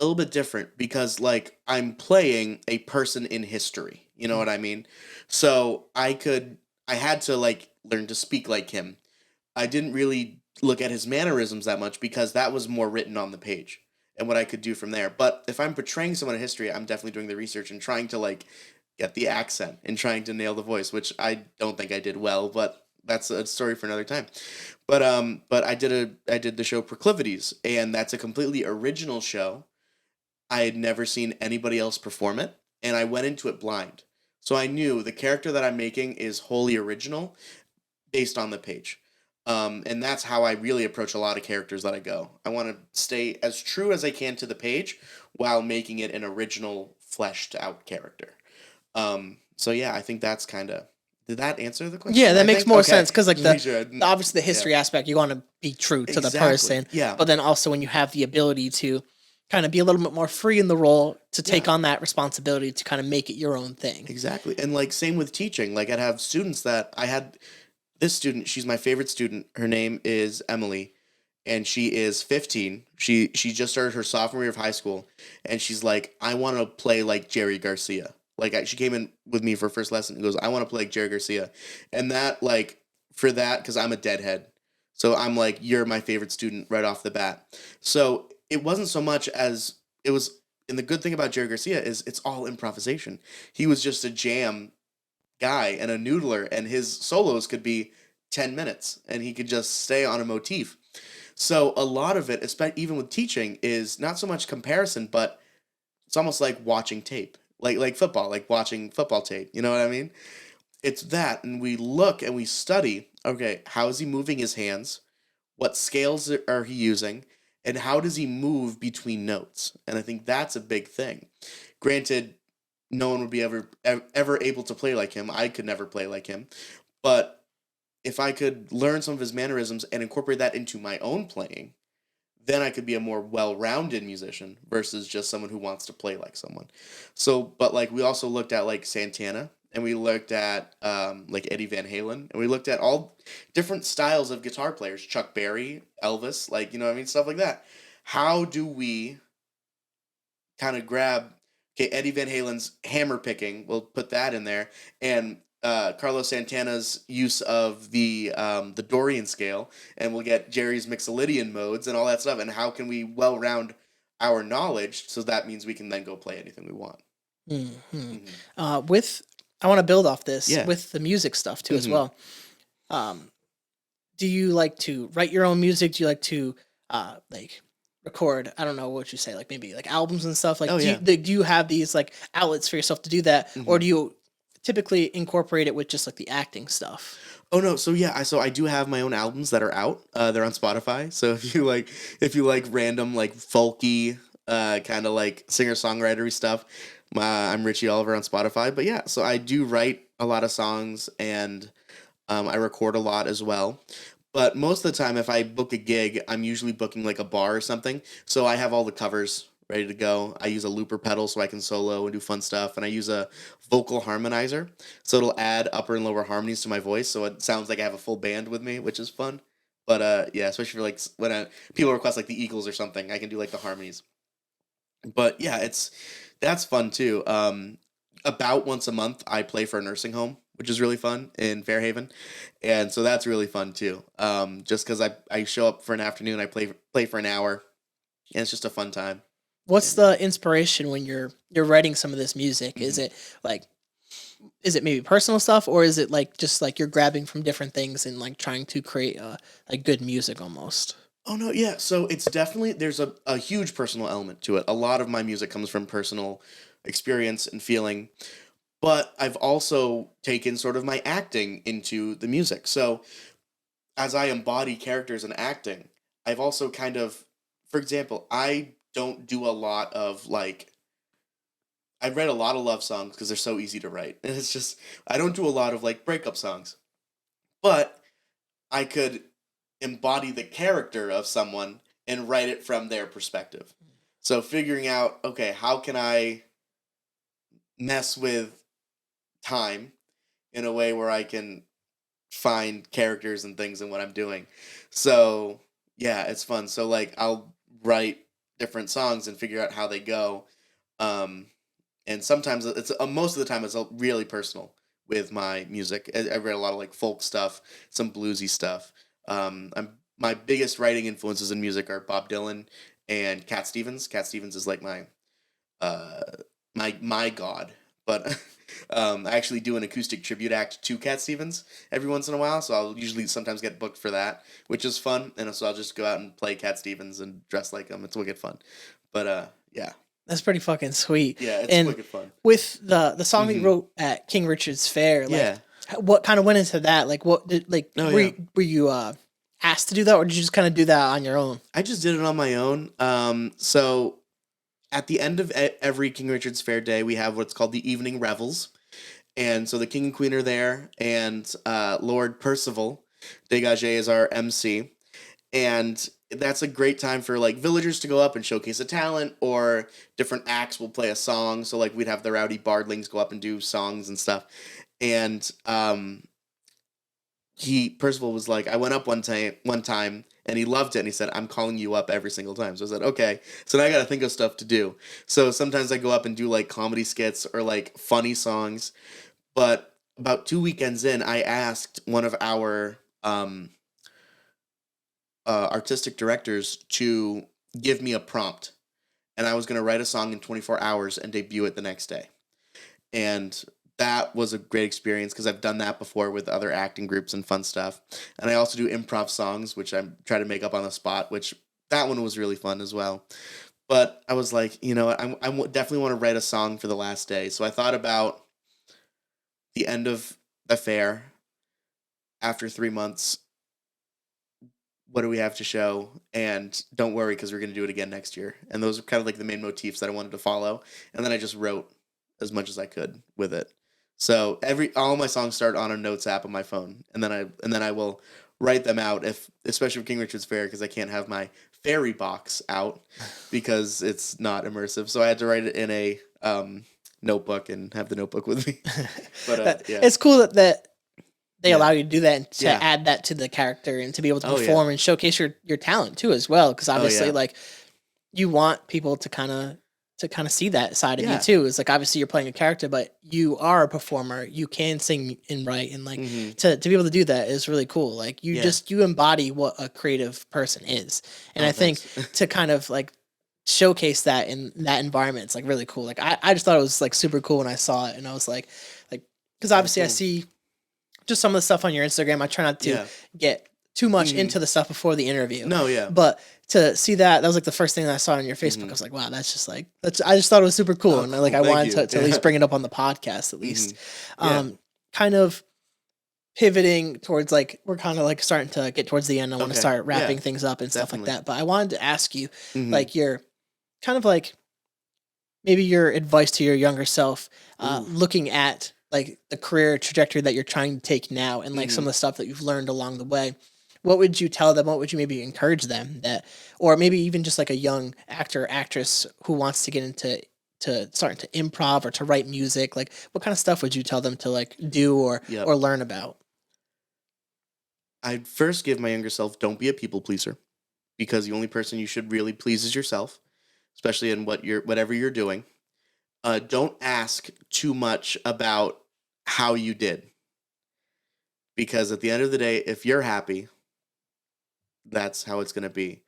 a little bit different because like I'm playing a person in history. You know what I mean? So I had to like learn to speak like him. I didn't really look at his mannerisms that much because that was more written on the page and what I could do from there. But if I'm portraying someone in history, I'm definitely doing the research and trying to like get the accent and trying to nail the voice, which I don't think I did well, but that's a story for another time. But I did the show Proclivities, and that's a completely original show. I had never seen anybody else perform it, and I went into it blind. So I knew the character that I'm making is wholly original based on the page. And that's how I really approach a lot of characters that I go. I want to stay as true as I can to the page while making it an original, fleshed out character. So yeah, I think that's kind of. Did that answer the question? Yeah, that makes more sense because like Obviously the history aspect, you want to be true to the person. Yeah. But then also when you have the ability to kind of be a little bit more free in the role to take on that responsibility to kind of make it your own thing. Exactly. And like same with teaching. Like I'd have students that I had this student, she's my favorite student. Her name is Emily, and she is 15. She just started her sophomore year of high school, and she's like, I want to play like Jerry Garcia. Like she came in with me for first lesson and goes, I want to play like Jerry Garcia. And that like for that, because I'm a deadhead. So I'm like, you're my favorite student right off the bat. So it wasn't so much as it was, and the good thing about Jerry Garcia is it's all improvisation. He was just a jam guy and a noodler, and his solos could be 10 minutes and he could just stay on a motif. So a lot of it, especially even with teaching, is not so much comparison, but it's almost like watching tape. Like football, like watching football tape. You know what I mean? It's that, and we look and we study, okay, how is he moving his hands? What scales are he using? And how does he move between notes? And I think that's a big thing. Granted, no one would be ever able to play like him. I could never play like him. But if I could learn some of his mannerisms and incorporate that into my own playing, then I could be a more well-rounded musician versus just someone who wants to play like someone. So, but like we also looked at like Santana, and we looked at like Eddie Van Halen, and we looked at all different styles of guitar players, Chuck Berry, Elvis, like, you know what I mean, stuff like that. How do we kind of grab, okay, Eddie Van Halen's hammer picking, we'll put that in there, and Carlos Santana's use of the Dorian scale, and we'll get Jerry's Mixolydian modes and all that stuff, and how can we well round our knowledge so that means we can then go play anything we want. I want to build off this with the music stuff too as well. Do you like to write your own music? Do you like to like record? I don't know what you say, like maybe like albums and stuff. Like, do you have these like outlets for yourself to do that, or do you typically incorporate it with just like the acting stuff? Oh no, so I do have my own albums that are out. They're on Spotify. So if you like random like folky kind of like singer-songwritery stuff, I'm Richie Oliver on Spotify. But yeah, so I do write a lot of songs, and I record a lot as well. But most of the time, if I book a gig, I'm usually booking like a bar or something. So I have all the covers ready to go. I use a looper pedal so I can solo and do fun stuff. And I use a vocal harmonizer. So it'll add upper and lower harmonies to my voice. So it sounds like I have a full band with me, which is fun. But yeah, especially for like when people request like the Eagles or something, I can do like the harmonies. But yeah, that's fun too. About once a month, I play for a nursing home. which is really fun in Fairhaven, and so that's really fun too. Just because I show up for an afternoon, I play for an hour, and it's just a fun time. What's And the inspiration when you're writing some of this music? Like is it maybe personal stuff, or is it like just like you're grabbing from different things and like trying to create like good music almost? oh no, yeah. So it's definitely there's a huge personal element to it. A lot of my music comes from personal experience and feeling, but I've also taken sort of my acting into the music. So as I embody characters in acting, I've also kind of, for example, I don't do a lot of like, I write a lot of love songs because they're so easy to write. And it's just, I don't do a lot of like breakup songs, but I could embody the character of someone and write it from their perspective. So figuring out, okay, how can I mess with time in a way where I can find characters and things in what I'm doing. So yeah, it's fun. So like I'll write different songs and figure out how they go. Um, and sometimes it's most of the time it's really personal with my music. I read a lot of like folk stuff, some bluesy stuff. My biggest writing influences in music are Bob Dylan and Cat Stevens. Cat Stevens is like uh my god. But I actually do an acoustic tribute act to Cat Stevens every once in a while, so I'll usually sometimes get booked for that, which is fun. And so I'll just go out and play Cat Stevens and dress like him. It's wicked fun. But yeah, That's pretty fucking sweet. yeah, it's And wicked fun. with the song that you Mhm. wrote at King Richard's Fair, like Yeah. what kind of went into that? Like what did like Oh were yeah. you asked to do that, or did you just kind of do that on your own? I just did it on my own. So at the end of every King Richard's Fair day, we have what's called the evening revels. And so the king and queen are there, and Lord Percival Degage is our MC. And that's a great time for like villagers to go up and showcase a talent, or different acts will play a song. So like we'd have the rowdy bardlings go up and do songs and stuff. And he Percival was like, I went up one time and he loved it, and he said, I'm calling you up every single time. So I said, okay. So now I gotta think of stuff to do. So sometimes I go up and do like comedy skits or like funny songs. But about 2 weekends in, I asked one of our artistic directors to give me a prompt, and I was going to write a song in 24 hours and debut it the next day. And that was a great experience because I've done that before with other acting groups and fun stuff. And I also do improv songs, which I try to make up on the spot, which that one was really fun as well. But I was like, you know, definitely want to write a song for the last day. So I thought about the end of the fair after 3 months. What do we have to show? And don't worry, because we're going to do it again next year. And those are kind of like the main motifs that I wanted to follow. And then I just wrote as much as I could with it. So all my songs start on a notes app on my phone, and then I will write them out, especially for King Richard's Fair, because I can't have my fairy box out because it's not immersive. So I had to write it in a notebook and have the notebook with me. But yeah. It's cool that they Yeah. allow you to do that and to Yeah. add that to the character and to be able to Oh, yeah. perform and showcase your talent too as well. Because obviously, yeah. like you want people to kind of see that side of you Yeah. too. It's like obviously you're playing a character, but you are a performer. You can sing and write, and like Mhm. to be able to do that is really cool. Like Yeah. you embody what a creative person is, and Oh, I think thanks. to kind of like showcase that in that environment, it's like really cool. Like I just thought it was like super cool when I saw it, and I was like because obviously I cool. see just some of the stuff on your Instagram. I try not to Yeah. get too much Mhm. into the stuff before the interview. No, yeah. But to see that was like the first thing that I saw on your Facebook. Mhm. I was like, wow, that's just like I just thought it was super cool. Oh, And like cool. I Thank wanted you. to at least bring it up on the podcast at least. Mhm. Yeah. Kind of pivoting towards like we're kind of like starting to get towards the end. I want to Okay. start wrapping Yeah. things up and stuff like Definitely. that. But I wanted to ask you, Mhm. like your kind of like maybe your advice to your younger self, Ooh. looking at like the career trajectory that you're trying to take now and like some Mhm. of the stuff that you've learned along the way. What would you tell them? What would you maybe encourage them that, or maybe even just like a young actor or actress who wants to get into starting to improv or to write music? Like, what kind of stuff would you tell them to like do Yep. or learn about? I'd first give my younger self, don't be a people pleaser, because the only person you should really please is yourself, especially in whatever you're doing. Don't ask too much about how you did. because at the end of the day, if you're happy, that's how it's going to be.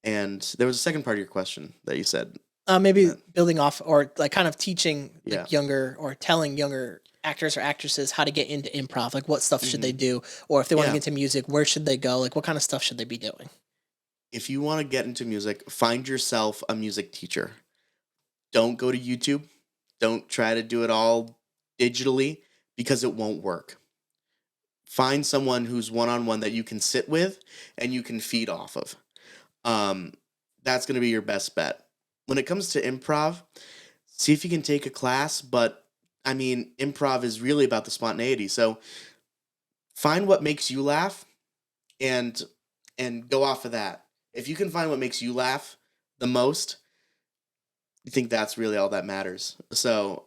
And there was a second part of your question that you said. Maybe that- building off or like kind of teaching Yeah. like younger or telling younger actors or actresses how to get into improv. Like what stuff should they Mhm. do? Or if they want to Yeah. get into music, where should they go? Like what kind of stuff should they be doing? If you want to get into music, find yourself a music teacher. Don't go to YouTube. Don't try to do it all digitally because it won't work. Find someone who's one-on-one that you can sit with and you can feed off of. Um, that's going to be your best bet. When it comes to improv, see if you can take a class, but I mean, improv is really about the spontaneity. So find what makes you laugh and go off of that. If you can find what makes you laugh the most, I think that's really all that matters. So,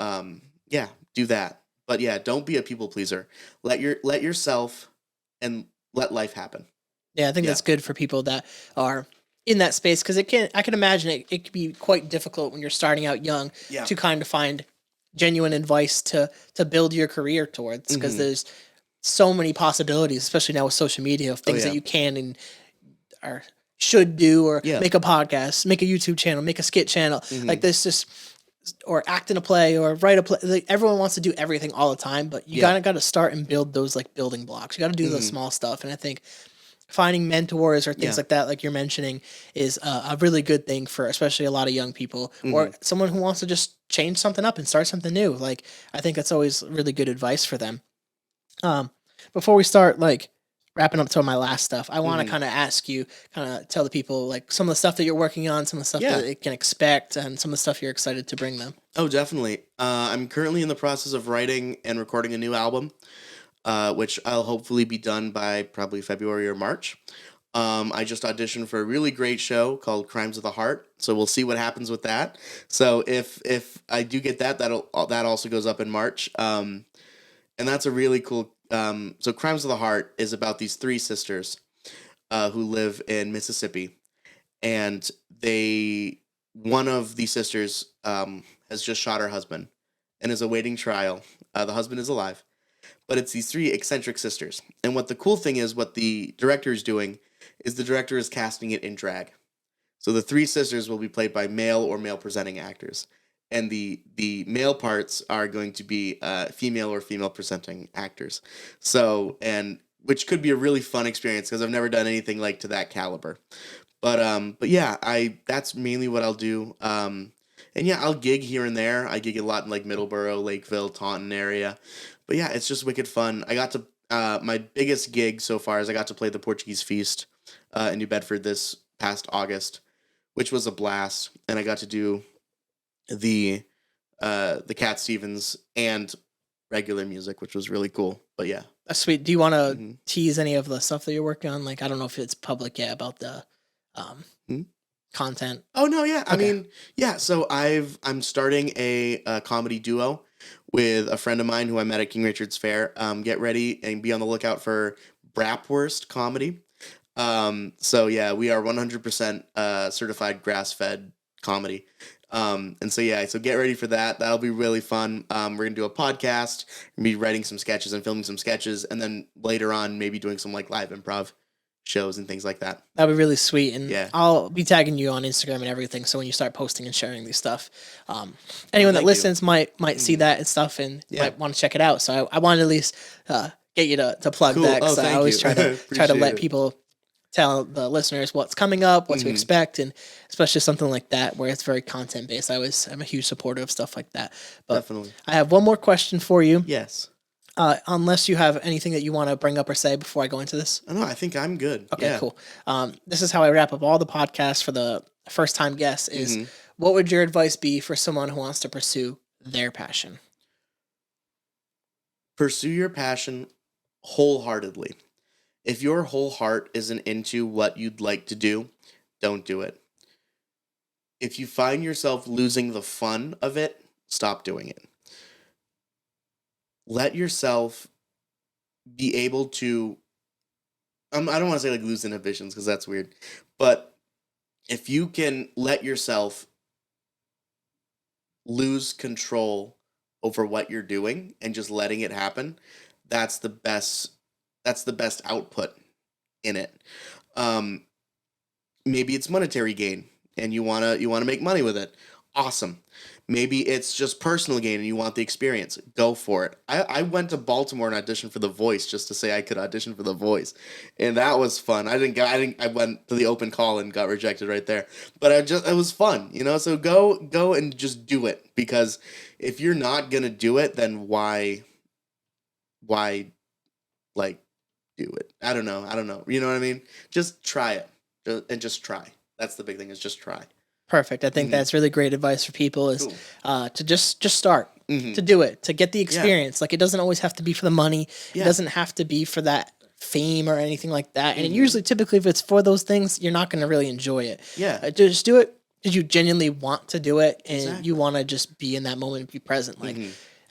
yeah, do that. But yeah, don't be a people pleaser. Let yourself and let life happen. Yeah, I think Yeah. that's good for people that are in that space because I can imagine it can be quite difficult when you're starting out young Yeah. to kind of find genuine advice to build your career towards because Mhm. there's so many possibilities, especially now with social media of things yeah. that you can and or should do or Yeah. make a podcast, make a YouTube channel, make a skit channel. Like Mhm. this just or act in a play or write a play. Like everyone wants to do everything all the time, but you Yeah. gotta start and build those like building blocks. You gotta do the Mhm. small stuff. And I think finding mentors or things Yeah. like that, like you're mentioning, is a really good thing for especially a lot of young people or someone who wants to just change something up and start something new. Like I think that's always really good advice for them. Um, before we start, like wrapping up to my last stuff, I want to Mhm. kind of ask you, kind of tell the people like some of the stuff that you're working on, some of the stuff Yeah. that they can expect, and some of the stuff you're excited to bring them. Oh, definitely. I'm currently in the process of writing and recording a new album, which I'll hopefully be done by probably February or March. I just auditioned for a really great show called Crimes of the Heart, so we'll see what happens with that. So if I do get that, that also goes up in March, and that's a really cool. So Crimes of the Heart is about these three sisters who live in Mississippi, and one of the sisters has just shot her husband and is awaiting trial. The husband is alive, but it's these three eccentric sisters. And what the cool thing is, what the director is doing, is the director is casting it in drag. So the three sisters will be played by male or male presenting actors, and the male parts are going to be female or female presenting actors. So and which could be a really fun experience because I've never done anything like to that caliber. But yeah, that's mainly what I'll do. And yeah, I'll gig here and there. I gig a lot in like Middleborough, Lakeville, Taunton area. But yeah, it's just wicked fun. I got to my biggest gig so far is I got to play the Portuguese Feast in New Bedford this past August, which was a blast. And I got to do the Cat Stevens and regular music, which was really cool. But yeah. That's sweet. Do you want to Mhm. tease any of the stuff that you're working on? Like I don't know if it's public yet about the um, Hmm? content. Oh no, yeah. I Okay. mean, yeah. So I'm starting a comedy duo with a friend of mine who I met at King Richard's Fair. Get ready and be on the lookout for Brapwurst comedy. So yeah, we are 100% certified grass-fed comedy. And so yeah, so get ready for that. That'll be really fun. We're gonna do a podcast, we're gonna be writing some sketches and filming some sketches, and then later on maybe doing some like live improv shows and things like that. That'd be really sweet, and Yeah. I'll be tagging you on Instagram and everything. So when you start posting and sharing these stuff, anyone that thank you. listens might see that and stuff, and Yeah. might want to check it out. So I wanted at least get you to plug Cool. that. Oh, 'Cause I thank always you. try to Appreciate let it. people tell the listeners what's coming up, what to Mhm. expect, and especially something like that where it's very content based. I'm a huge supporter of stuff like that. But Definitely. I have one more question for you. Yes. Unless you have anything that you want to bring up or say before I go into this. Oh, no, I think I'm good. Okay, Yeah. cool. This is how I wrap up all the podcasts for the first time guests is Mhm. what would your advice be for someone who wants to pursue their passion? Pursue your passion wholeheartedly. If your whole heart isn't into what you'd like to do, don't do it. If you find yourself losing the fun of it, stop doing it. Let yourself be able to I don't want to say like lose inhibitions because that's weird, but if you can let yourself lose control over what you're doing and just letting it happen, that's the best That's the best output in it. Maybe it's monetary gain and you want to make money with it. Awesome. Maybe it's just personal gain and you want the experience. Go for it. I went to Baltimore and auditioned for The Voice just to say I could audition for The Voice. And that was fun. I went to the open call and got rejected right there. But it was fun, you know? So go and just do it, because if you're not going to do it, then why like do it? I don't know. You know what I mean? Just try it. And just try. That's the big thing, is just try. Perfect. I think that's really great advice for people, is to just start, to do it, to get the experience. Like, it doesn't always have to be for the money. It doesn't have to be for that fame or anything like that. And usually, typically, if it's for those things, you're not going to really enjoy it. Yeah. Just do it because you genuinely want to do it, and you want to just be in that moment and be present. Like,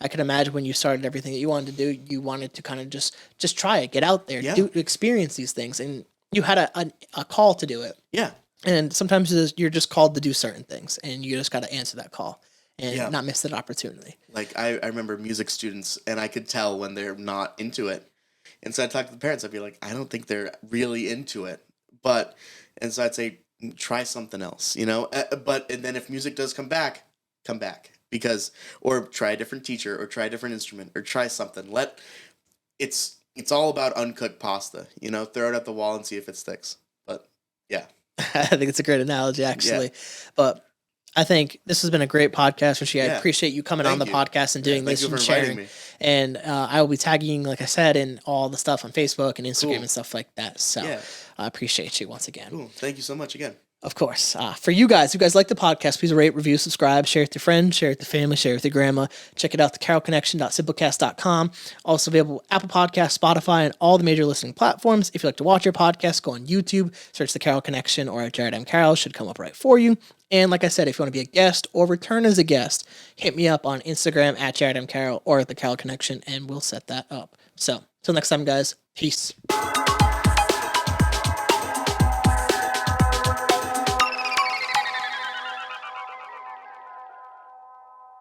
I could imagine when you started everything that you wanted to do, you wanted to kind of just try it, get out there, experience these things, and you had a call to do it. Yeah. And sometimes you're just called to do certain things, and you just got to answer that call and not miss that opportunity. Like, I remember music students, and I could tell when they're not into it. And so I'd talk to the parents. I'd be like, I don't think they're really into it. And so I'd say, try something else, you know? And then if music does come back. Or try a different teacher, or try a different instrument, or try something. It's all about uncooked pasta, you know? Throw it at the wall and see if it sticks. But, yeah. I think it's a great analogy, actually. Yeah. But I think this has been a great podcast, Richie. I appreciate you coming on the podcast and doing this and sharing. Me. And I will be tagging, like I said, in all the stuff on Facebook and Instagram and stuff like that. So I appreciate you once again. Cool. Thank you so much again. Of course. For you guys like the podcast, please rate, review, subscribe, share it with your friends, share it with your family, share it with your grandma. Check it out, thecarrollconnection.simplecast.com. Also available Apple Podcasts, Spotify, and all the major listening platforms. If you like to watch your podcast, go on YouTube, search The Carroll Connection or Jared M. Carroll. Should come up right for you. And like I said, if you want to be a guest or return as a guest, hit me up on Instagram at Jared M. Carroll or The Carroll Connection, and we'll set that up. So, till next time, guys. Peace.